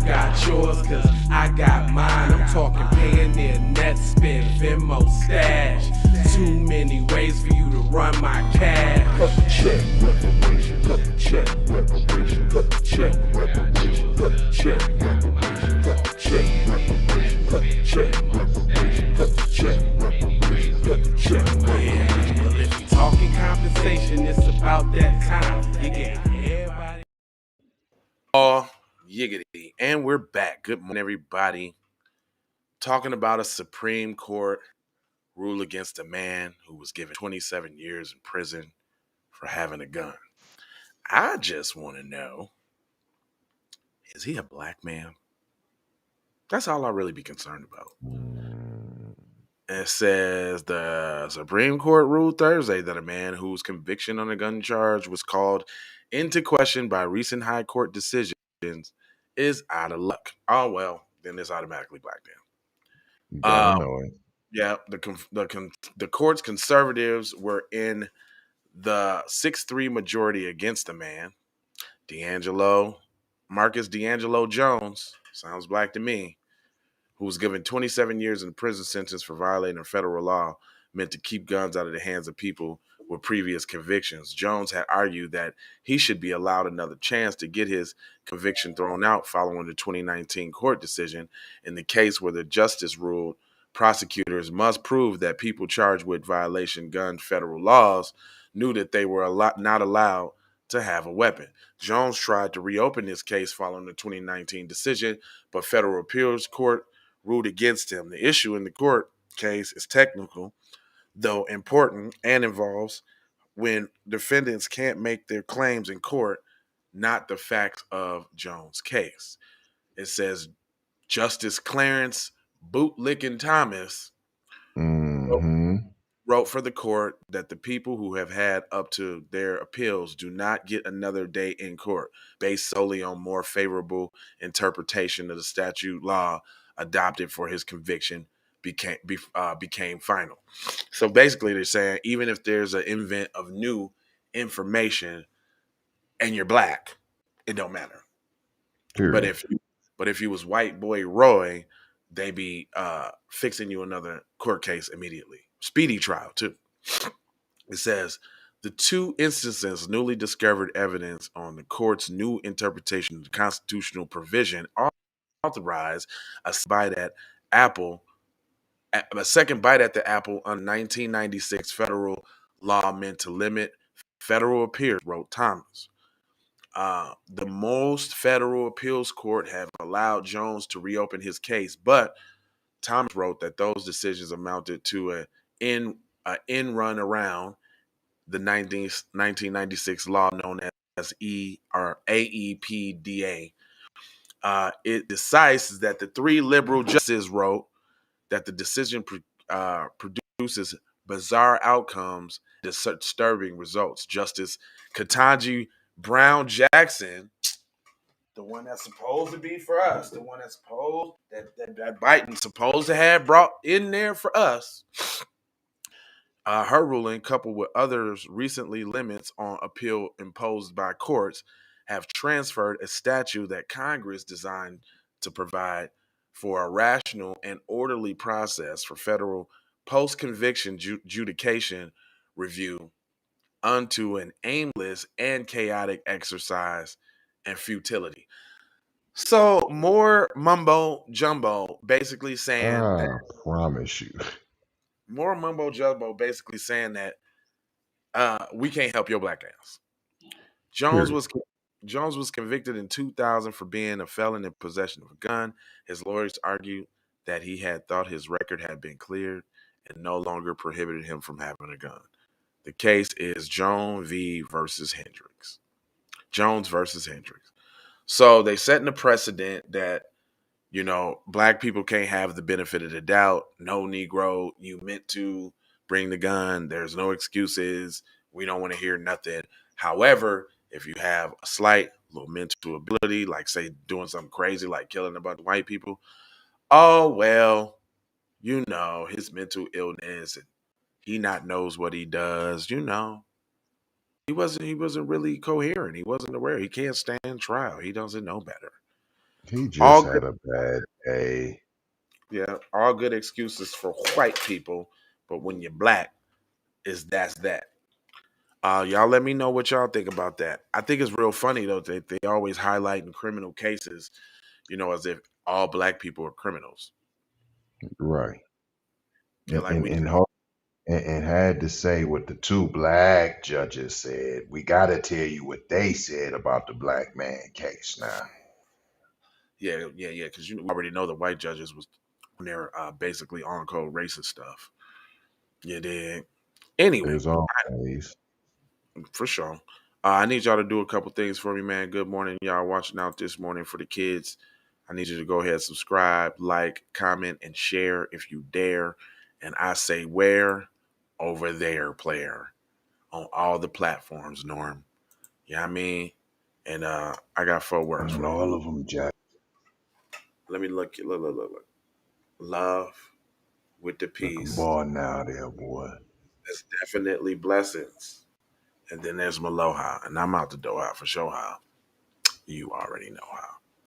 got yours, cause I got mine. I'm talking Payoneer, Netspin, Venmo, Stash. Too many ways for you to run my cash. Check reparations, check reparations, check reparations, check reparations, check reparations, check reparations, check reparations, check reparations. Well, if you talking compensation, it's about that time. You get everybody. Oh, yiggity. And we're back. Good morning, everybody. Talking about a Supreme Court rule against a man who was given 27 years in prison for having a gun. I just want to know, is he a black man? That's all I really be concerned about. It says the Supreme Court ruled Thursday that a man whose conviction on a gun charge was called into question by recent high court decisions is out of luck. Oh, well, then it's automatically black then. Gotta know it. Yeah, the court's conservatives were in the 6-3 majority against the man. Marcus D'Angelo Jones, sounds black to me, who was given 27 years in prison sentence for violating a federal law meant to keep guns out of the hands of people with previous convictions. Jones had argued that he should be allowed another chance to get his conviction thrown out following the 2019 court decision in the case where the justice ruled prosecutors must prove that people charged with violation gun federal laws knew that they were not allowed to have a weapon. Jones tried to reopen his case following the 2019 decision, but federal appeals court ruled against him. The issue in the court case is technical, though important, and involves when defendants can't make their claims in court, not the facts of Jones' case. It says Justice Clarence Bootlicking Thomas wrote for the court that the people who have had up to their appeals do not get another day in court based solely on more favorable interpretation of the statute law adopted for his conviction became final. So basically they're saying even if there's an invent of new information and you're black, it don't matter. Period. But if you was white boy Roy, they be fixing you another court case immediately. Speedy trial too. It says the two instances newly discovered evidence on the court's new interpretation of the constitutional provision authorized a second bite at the apple on 1996 federal law meant to limit federal appeals, wrote Thomas. The most federal appeals court have allowed Jones to reopen his case, but Thomas wrote that those decisions amounted to an in run around the 1996 law known as AEPDA. It decides that the three liberal justices wrote that the decision produces bizarre outcomes, disturbing results. Justice Ketanji Brown Jackson, the one that's supposed to be for us, the one that's supposed that Biden's supposed to have brought in there for us. Her ruling, coupled with others recently limits on appeal imposed by courts, have transferred a statute that Congress designed to provide for a rational and orderly process for federal post-conviction adjudication review onto an aimless and chaotic exercise and futility. So more mumbo jumbo, basically saying I promise you. more mumbo jumbo, basically saying that we can't help your black ass. Jones was convicted in 2000 for being a felon in possession of a gun. His lawyers argued that he had thought his record had been cleared and no longer prohibited him from having a gun. The case is Jones versus Hendricks. So they setting a precedent that, you know, black people can't have the benefit of the doubt. No, Negro, you meant to bring the gun. There's no excuses. We don't want to hear nothing. However, if you have a slight little mental ability, like say doing something crazy, like killing a bunch of white people, oh, well, you know, his mental illness and he not knows what he does, you know. He wasn't really coherent. He wasn't aware. He can't stand trial. He doesn't know better. He just All had good, a bad day. yeah, all good excuses for white people, but when you're black, that's that. Y'all let me know what y'all think about that. I think it's real funny though that they always highlight in criminal cases, as if all black people are criminals. Right. Yeah, like we And and had to say what the two black judges said. We got to tell you what they said about the black man case now. yeah, because you already know the white judges was when they're basically on code racist stuff. You did. Anyway, There's always. for sure. I need y'all to do a couple things for me, man. Good morning, y'all watching out this morning for the kids. I need you to go ahead, subscribe, like, comment, and share if you dare. And I say where? Over there, player. On all the platforms, Norm. You know what I mean? And I got 4 words On for you. all of them, Jack. Let me look. Look. Love with the Looking peace. boy now there, boy. There's definitely blessings. And then there's Maloha. And I'm out the door out for sure how. You already know how.